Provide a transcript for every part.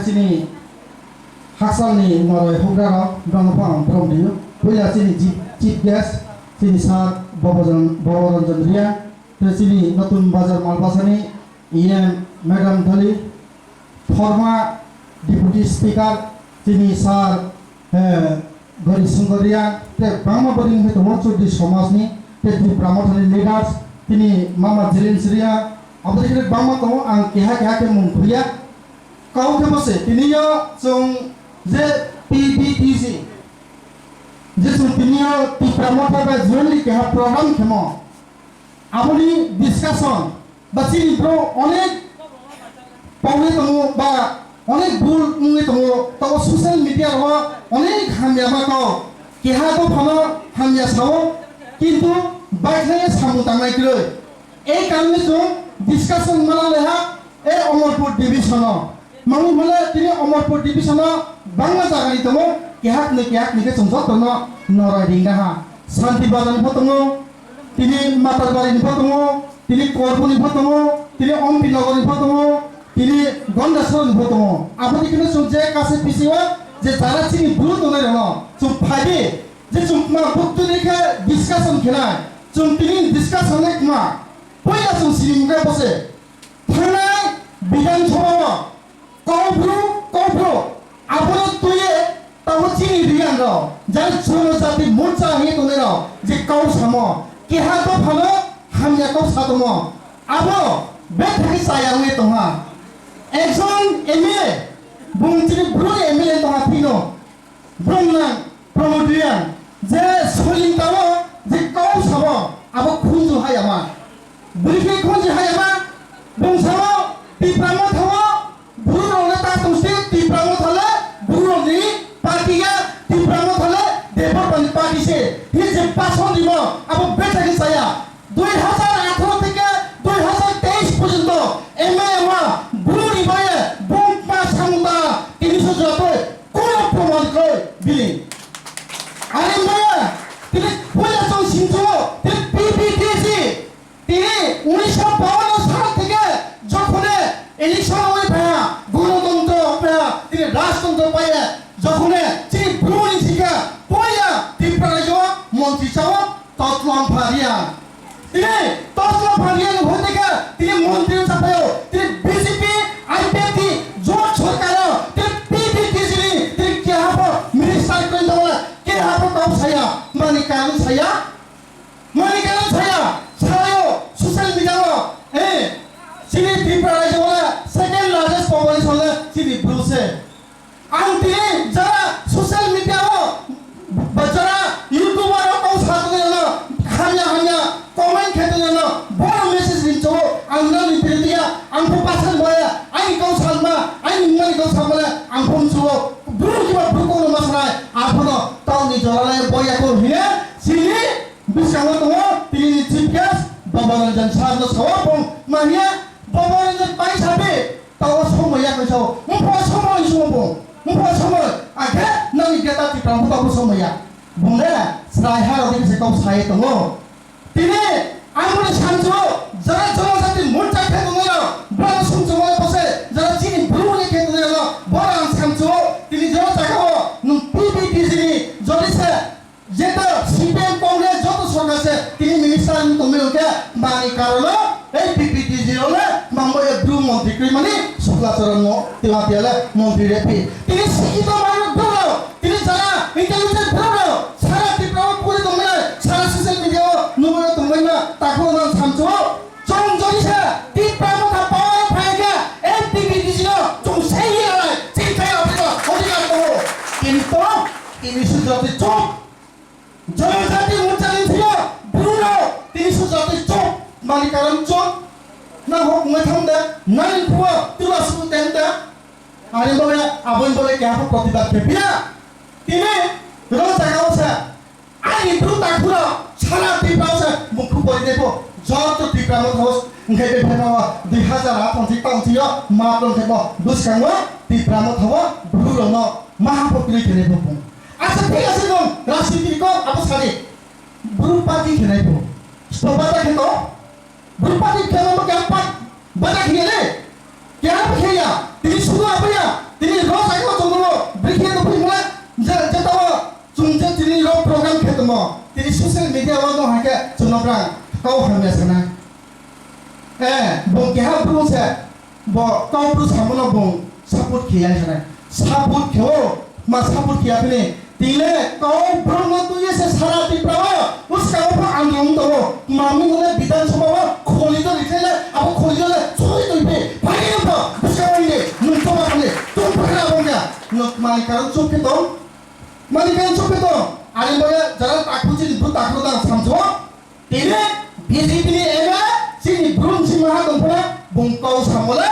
sini haksalni noroi hugrara bangpang bromdiu puya sini chief guest sini sar Babaranjan Ria sini Natun Bazar Malbasani EM Madam Dhali former deputy speaker sini sar Gori Sundaria te Brahma Baring itu muncul di Somasni te di Brahmatani leaders sini Mama Jelin Syria apa sih Brahma kamu ang keha ke mungkuya kau ke bose ini ya sung ZPBTC যেসব তিনিও তি প্রমোটাররা জরুরি কেহা programme খেমো আপনি discussion বা চিনি bro অনেক পাউলে তমো বা অনেক ভুল মুয়ে তমো তো সোশ্যাল মিডিয়া হ অনেক হামিয়া মা কও কেহা তো ভালো হামিয়া সাও কিন্তু বাইরে সামু তামাই কই এই কারণে তো ডিসকাশন মানা লেহা এই অমরপুর ডিভিশন মানুষ বলে তিনি অমরপুর ডিভিশন বাংলা জায়গায় তমো kehat ni ke sungsot tono norai dingga ha santi badan fotongo tini matar bari fotongo tini korpuni fotongo tini ompi nagori fotongo tini gondasron fotongo apa dikene suje kase pisiwa je jara chini bulu tonai rono sum phage je sum ma buktu dikhe discussion khelai sum tini discussion ek ma poya sum sirimga bose thana bidan sabha kobru aporo tuye tahu cini dia ro jangan cuma satu murca ini tu ro je kau sama keha to phalo hamya kau satu mo abo bethi sayang ini tu ha ekson MLA bungciri bro MLA tu ha pino bromna promoterian je soling tahu je kau sama abo khunju hai ama beri khunju hai ama bung sama di pramo thawa buru role ta tuste di pramo thale buru ni পার্টিয়া তীব্রাম হলে দেবপল্লী party সে হি যে পাশন দিব আবো বেটাকে সায়া 2018 থেকে 2023 পর্যন্ত এমএমআ বুড়ি বায়ে বুমপা সামুদা 300 যত কোন প্রমাণ কই বিলি আরে মায়া তিনি পয়লা চং সিনজো তিনি পিপিটিসি তিনি 1952 সাল থেকে যখন ইলেকশন হয়ে ভায়া গণতন্ত্র পায়া তিনি রাজতন্ত্র পায়া যখন চিনি ব্রুনি থেকে পয়লা ত্রিপুরায় মন্ত্রী চাও তৎলম ফারিয়া তিনি তৎলম ফারিয়া হয়ে থেকে তিনি মন্ত্রী চাপায় তিনি বিজেপি আইপিএফটি জোট সরকার তিনি পিপিটিসি তিনি কে হাব মিনিস্টার কই দাও কে হাব কাউ ছায়া মানি কারণ ছায়া ছায়ো সোশ্যাল মিডিয়া চিনি ত্রিপুরায় সেকেন্ড লার্জেস্ট পপুলেশন চিনি ব্রুসে antine jara social media ho bajara youtuber ko satne na hanya comment khete na bor message dincho angna ni dia angko pasan boya ai ko salma ai mani ko samala angko chuo buru ki ba buru ko masrai apono taw ni jorale boya ko hine sini bisang to tini chief Babaranjan sarno sawapong mahia Babaranjan pai sabe taw somoya ko saw mo somoy sumo mumpah semua, agak nanti kita tidak mampu semua ya, bunda, seraya orang ini sekau saya tunggu. Tini, ambil sanjo, jangan satu muncak ke tunggu, barang sanjo mana pose, jangan sini belum ni ke tunggu, barang sanjo, tini jangan cakap, numpi di sini, jadi saya, jadi CPM Kongres jatuh sorga saya, tini minister ini tunggu ke, mani karena, PPT zero le, mampu belum menteri krimani, sekolah seorang tiba-tiba menteri repi. Ini itu banyak bro, ini cara intelijen bro, cara diperawat kulit temen, cara sosial media, nomor temennya, takut orang samjo, jom jadi saya, diperawat apa apa PPT zero, jom saya lah, cinta apa itu, orang tahu, ini sudah dicop, jangan jadi mencari dia, bro, ini sudah dicop. Mari karam cok, na hok ngetam deh, nain pua, tulah suku tenda, hari boleh, abang boleh kaya apa kotibat kepia, ini, kalau saya kau saya, ani bro tak pura, cara tiba saya, muka boleh depo, jauh tiba mau terus, nggak ada benawa, 2008 tahun dia, maklum depo, dus kamu, tiba mau tahu, bro lono, mah apa pilih kene depo, asal pilih sih dong, rasi pilih apa sekali, bro pagi kene depo, stop aja gitu. Berpati kalau bergampat banyak ini, kenapa kaya? Tini sudah apa ya? Tini তিনি sosial media wa no hake chunobra kau hamya sana bong keha bru se bo kau bru samono bong support kiya sana support kyo ma support kiya pine tile kau bru no tu ye se sara tipra उसका ऊपर आंदोलन तो वो मामी ने विधानसभा में खोली तो लिखे अब खोली तो सोई तो इधर भाई ना तो उसका वाले नुक्ता वाले तुम पकड़ा बोंगा नुक मालिकारों चुप के तो मालिकारों चुप के तो आने बोले जरा ताकुची निब्रु ताकु दांग समझो तेरे बीजेपी ने एगा सी निब्रुन सी महा दंपना बुंकाउ सामोले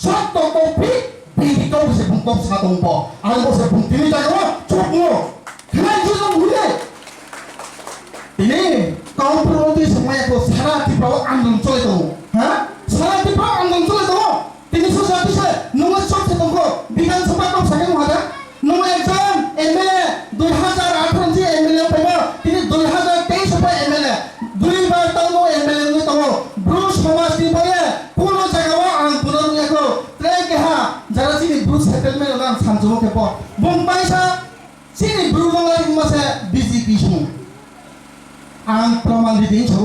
शॉट तो कॉपी बीजिकाउ से बुंकाउ सा दंपो आने बोले बुंतीनी ताकु चुप नो क्या चीज़ मुझे ini kaum pro itu semuanya kau salah di bawah andong cole tu, salah di bawah andong cole tu, ini susah bisa, nomor shot itu kau, bikin sebab kau sakit muda, nomor exam MLA 2018 sih MLA apa, ini 2023 sampai MLA, 2 tahun MLA itu tahu, Bruce Thomas di bawah, pulau Jawa angkuran ni aku, trek ha, jara sini Bruce settlement orang sanjung ke bawah, Bombay sa, sini Bruce orang masih BJP semua. Ang praman di sini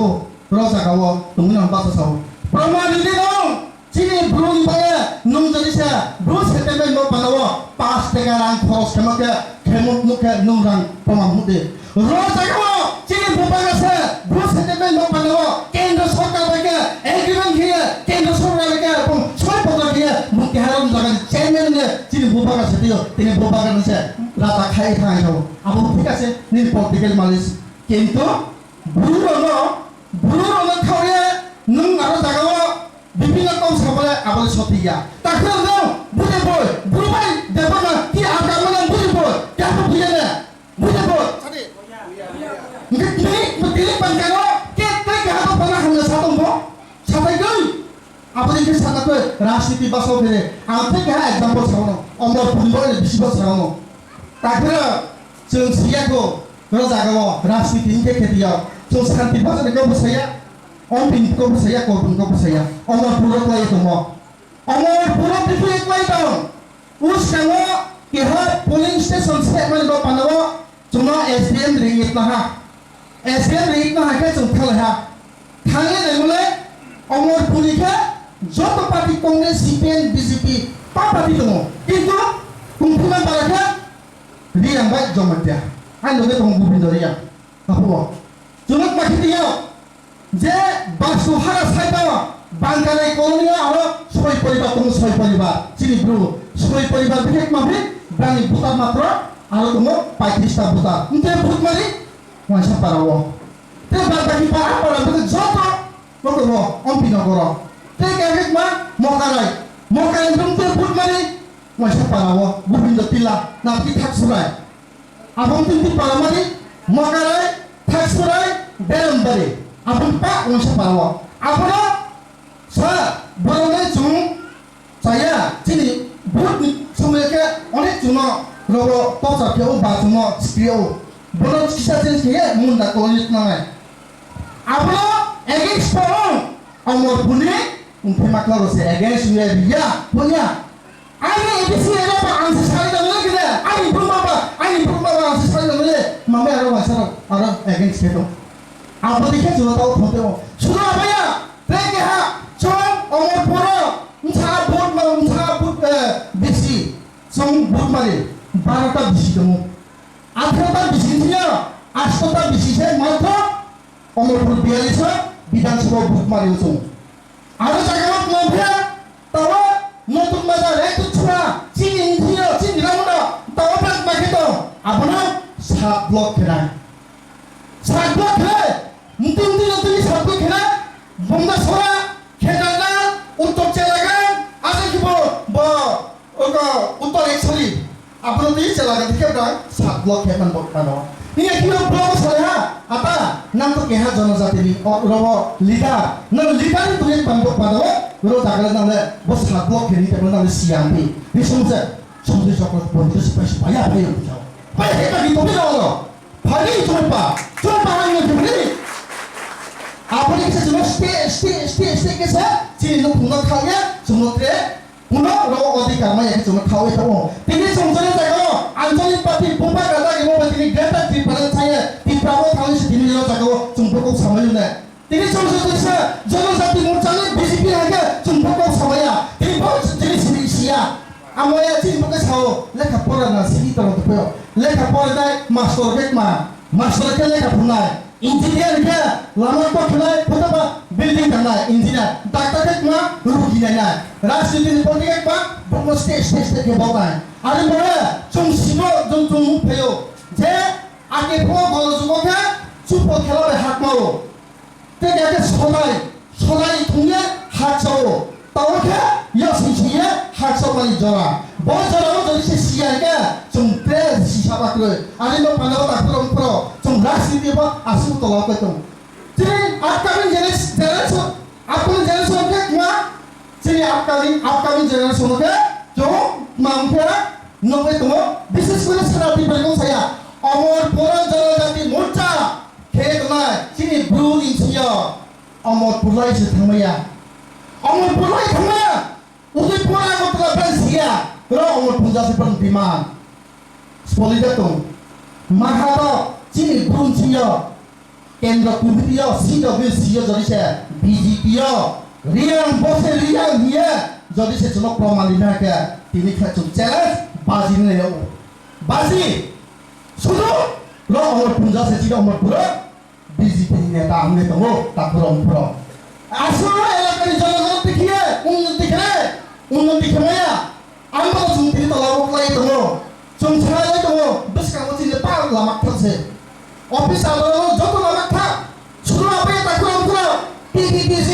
rosa kawo tunggu bahasa sawo praman di dong sini belum bayar nung jadi saya belum setelah mau panawo pas dengan kos kemuk muka nung rang praman mude rosa kawo sini bukan saya belum setelah mau panawo kendra sokal mereka agreement kia kendra sokal mereka pun soal pada kia mungkin harus jangan chairman sini bukan saya ini bukan saya rata kaya kaya kawo abu tidak sih ini political malis kintu buruno kawye nung aro jagawa bibina kaum sabale abale sotiya takra no bude boy burubai debana ki agamana bude boy kapo bujana bude boy sadi ngini mutili pankano ke te gato pana hamna satombo satai goi abale ke sana ko rajniti baso fere ante ka example sawono omro pulibole bisibo sawono takra jeng siako ro jagawa rajniti ke ketiya so santi bahasa kau bersaya, om bin kau bersaya, kau bin kau bersaya, omor puruk lagi tu mo, omor puruk itu ek lagi tau, us kamu kira polling station statement kau panawo, cuma SDM ringit lah, SDM ringit lah ke cuma lah, thangnya nemule omor pulika, jodoh parti Kongres, CPN, BJP, apa parti tu mo, itu kumpulan mereka dia yang baik jom dia, anda ni tunggu bin dia, apa? Junuk makitiyo je basu hara saitawa bangkare koloniya aro soi poribar tumu soi poribar sini bro soi poribar bihek mabri brani buta matra aro tumu paitista buta nte but mari wansa parawo te bagi para betul joto lokomo ompino goro te kagek ma mokarai dum te but mari wansa parawo gubindo pila na pitak surai abang tinti para mari mokarai taksurai dalam beri abang pak unsur bawa apa saya baru cuma saya sini buat semuanya oleh cuma robo tosa kau batu mo spio baru kisah jenis kaya munda kolis nama apa against orang amor punya untuk maklar se against dia punya ani itu sih apa ansih sekali dalam kita ani berubah ansih sekali dalam mama ada masalah ada against itu apa dikit sudah tahu foto sudah apa ya lagi ha cuma omor pura usaha but besi song but mari barata besi kamu akhirnya besi dia astota besi saya matra omor pura biasa bidang sebuah but mari usung ada cakap mau tahu nonton bazar itu cuma sini ramuda tahu apa begitu apa na sablok kena mungkin sabuk kena bunda sora kedagan untuk celagan ada kibo untuk eksali apa nanti celagan tiga berang sablok keman bokano ini kibo blok saya apa nanti keha jonozati ini robo lidah lidah itu yang pambok pada robo jaga nanti bos sablok kini tapi nanti siambi ini semua coklat bonus supaya apa yang jauh apa kita gitu bilo pagi coba yang begini apa ni kita cuma stay kita sini lu punah kaya cuma punah robo odi karma yang cuma kau itu ini semua saya tahu anjali pati pumpa kata kita mau begini data di pada saya di Tiprawo kali sedini lo jago jumbo samanya. Tini contohnya जनजाति मोर्चाले BJP harga jumbo samanya. Tini bos jadi sini sia. Amoya cin bukan sao leka pora na sini terus tu peo. Leka pora dai master ke leka punai. Engineer ke lama to punai potaba building kanai engineer. Doctor ke ma rugi nai. Rasidin politik pak bukan stage ke bawa. Ada mana cung sino cung peo. Je ake po kalau juga ke cukup kalau berhak mau. Tidak ada solai punya hak cowok. Tahu ke? Ya sisinya hak cowok jora. Bawa jora jadi sisinya ke? Cumpe sisa pakai. Ada mau pandang tak pro. Cum rasi dia apa? Asu tolak itu. Jadi upcoming generation ke ma? Jadi upcoming generation ke? Jo mampu nomor itu bisnis kulit serati berikut saya. Amor Puran जनजाति मोर्चा खेतना चिनी blue इंसिया अमर पुलाई से थमया अमर पुलाई थमया उसे पुरा को तला बंसिया रो अमर पुंजा से पन बीमान स्पोलिदा तो महारा चिनी ब्लू इंसिया केंद्र Kubiya CWC jadi saya BJP riang bose riang dia jadi saya cuma promalina ke ini kan cuma challenge bazi ne yo bazi sudah lo umur punja sejak umur pura BJP ini tak ambil temu tak pro asal elak ni jalan pikir unnati kaya amba sumpi tolak lagi temu cuma lagi temu bus kamu sini pak lama terus office ada jodoh lama tak sudah apa yang tak pro PPPC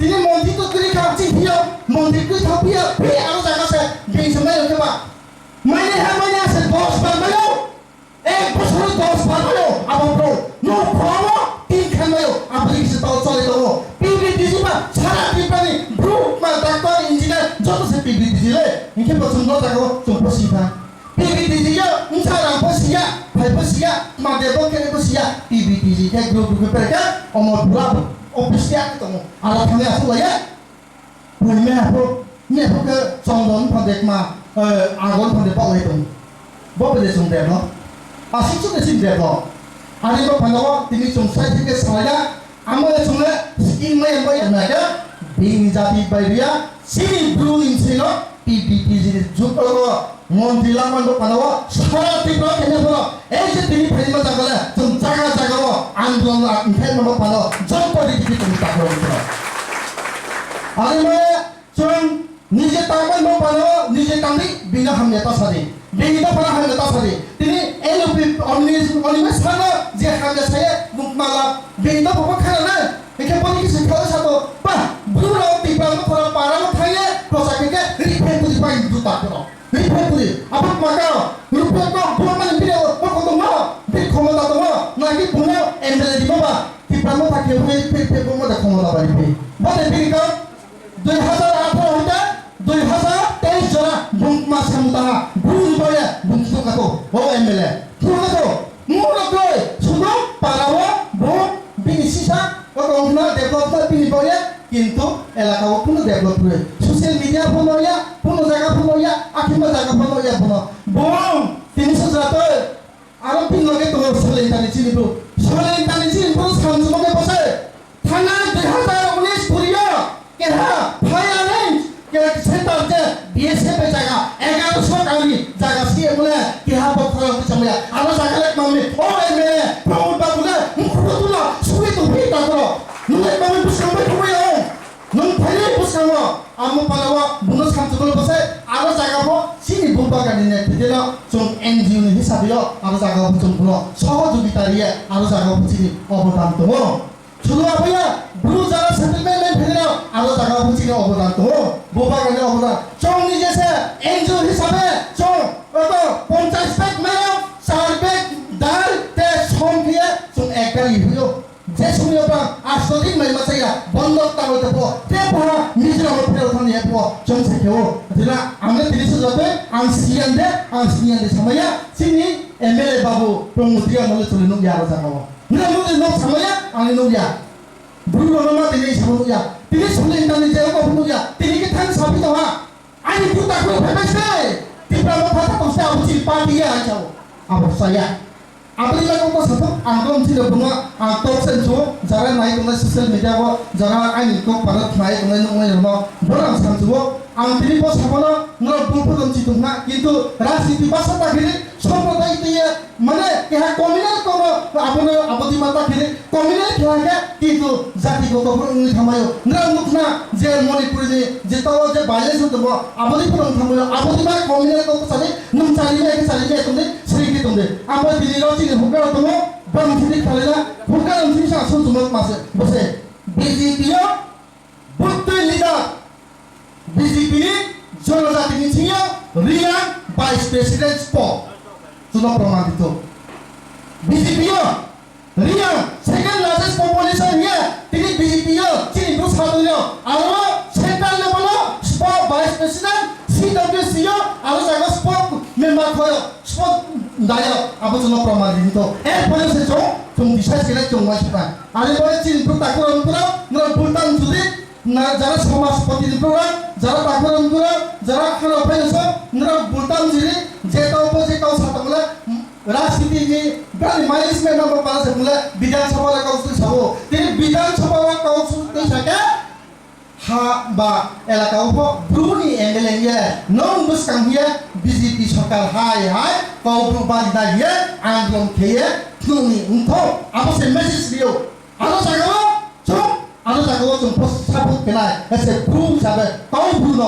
ini monti tu kiri kaci dia monti tu tapi ya harus jaga saya di sana ya pak mana saya bos bermain bos bermain apa bro no promo tinggal mayo apa lagi setahu soal itu PPPC pak cara tipani bro doktor engineer jodoh saya PPPC le ini bos semua jago jumpa siapa PPPC ya cara posia posia madebo kene posia PPPC kayak grup mereka omor berapa ofisial itu alat kami asal ya punya apa ke contoh pandek mah agon pandek pak itu bawa pada sumber no asik tu sih deh no hari itu pandang ini sumber itu saya amal sumber skin main bayar naga bini jati bayar sini blue insino PPP jadi jumpa lo Monti laman do pandang salah tipe kena pula je tini prima jaga lo andong lah ingat nama pandang jumpa di titik kita lo hari ini cuma nije tangan mau pandang nije tangdi bina hamnya tas hari bina pernah hamnya tas hari ini LP omnis sana je hamnya saya malah bina apa kerana ikan poni kisah kalau satu bah bulu tipe lo pernah parah kaya proses kita repair tu dipakai juta kilo repair tu apa makanya repair tu bukan mana video apa tu mana big komoda tu mana lagi punya MLA di mana tipe lo pakai repair komoda komoda balik boleh beri kau 2018 kita 2023 jana bungkmas samutara bung boya bungsu kato oh MLA sudah tu murah tu sudah parawa bung bini sisa kalau nak develop bini boya কিন্তু এলাকা পুরো develop করে social media পূর্ণ ইয়া পূর্ণ জায়গা পূর্ণ ইয়া আখিমা জায়গা পূর্ণ ইয়া পূর্ণ বম 300 জাত আর পিন লগে তো সোশ্যাল ইন্টারনেট চিনিব সোশ্যাল ইন্টারনেট চিনিব সামজমকে বসে থানা 2019 পুরিয়া কেহা ফায়ারেঞ্জ কে সেন্টার যে বিএসএফ জায়গা 1100 কালি জায়গা সিএ বলে কেহা বকরা চময়া আর জায়গা লেক মামে ও এমএলএ প্রমোদ বাবুলে মুখরতুলা সুই তো ভিটা করো নুলে মামে বুঝাবে কইও নুন ফাইলে বুঝাবো আমো পালাওয়া বুনস খামচুল বসে আর জায়গাবো সিনি বুবা গানিনে দিলা জং এনজিও নি হিসাবেও আর জায়গাবো জং বুনো সহযোগিতারিয়ে আর জায়গাবো চিনি অবদান দङ শুধু আপায়া ব্লু যারা সেটেলমেন্ট ফেলেও আর জায়গাবো চিনি অবদান দङ বুবা গানি অবদান জং নিজেছে এনজিও হিসাবে জং অত 50 ব্যাগ মেও 4 ব্যাগ ডাল তে সংখ্যা জং একটাই হইও যে সময় apa asli mai masaya bondok tahu tu po tepa nijra mo pero thani po jom se kyo dina amne tirisu jote ansian de samaya sini MLA babu promotia mole chule nung yaro jagawo na mo no samaya ani nung ya buru no ma tini samu ya tini sule ndani je ko buru ya tini ke thang sabi to ha ani puta ko phebese tipra mo phata to sa uchi party ya jao abo saya abri la ko sato angom ti lo bunga top sen jo jara nai ko social media ko jara ai ko parat nai ko nai no boram sam jo ang tini po sabono ngro bulpodon ci tungna কিন্তু রাজনীতি বাসা ঘিরে সম্প্রদায় দিয়ে মানে কেহা কমিনাল কোন আপন আপতি মাতা ঘিরে কমিনাল কেহা কিন্তু জাতিগত প্রণয় থামায়ো না মুখনা যে মণিপুরে যে তাও যে বাইরে শুনতে আপতি প্রণয় থামায়ো আপতি মা কমিনাল তো চালি নুম চালি মে তুমি শ্রীকি তুমি আমরা দিলি রচি হুকার তুমি বংশিতি খালেনা হুকার অংশিতি শাসন তুমি মাসে বসে বিজেপিও বুদ্ধ লিডার BJP ni জনজাতি নিচিয়া রিয়া ভাইস প্রেসিডেন্ট পদ sudah promadito BJP yo রিয়া সেকেন্ড লার্জেস্ট পপুলেশন হিয়া তিনি BJP yo চিনি দু সাদুলো আর central level spot vice president CWC yo আর জায়গা স্পট মেম্বার হয় স্পট দায় আবো sudah promadito এরপরে সে চং দিশা ছেলে চং ওয়াইসা আর এবারে চিনি দু তাকুরাম পুরা না ভুটান যদি না যারা সমাজপতি প্রোগ্রাম যারা তাকুরাম পুরা যারা খানা ফাইছে না ভুটান জিরি যেটা উপজে কাউ সাতমলা রাজনীতি নি গালি মাইস মে নম্বর পাস বলে বিধানসভা কাউন্সিল সাবো তিনি বিধানসভা কাউন্সিল থাকে হা বা এলাকা উপ ব্রুনি এমএলএ ইয়ে নন বুসকাং হিয়া বিজেপি সরকার হাই হাই কাউ ব্রু বাদিদা ইয়ে আন্দোলন খেয়ে নুনি উঠো আপসে মেসেজ দিও আলো জাগাও চুপ আলো জাগাও চুপ সাপোর্ট কেনায় এসে ব্রু যাবে কাউ ব্রু ন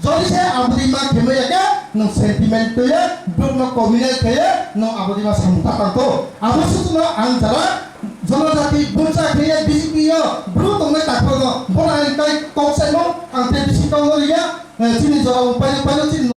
যদি সে আবদিমা খেমেয়াকে nung sentimen tu ya belum nak komunal kaya nung abadi mas hamta kanto abis itu nung antara jonojati bunca kaya BJP ya belum tunggu tak perlu bola ini kai kau seno ante bisi kau liya sini jauh banyak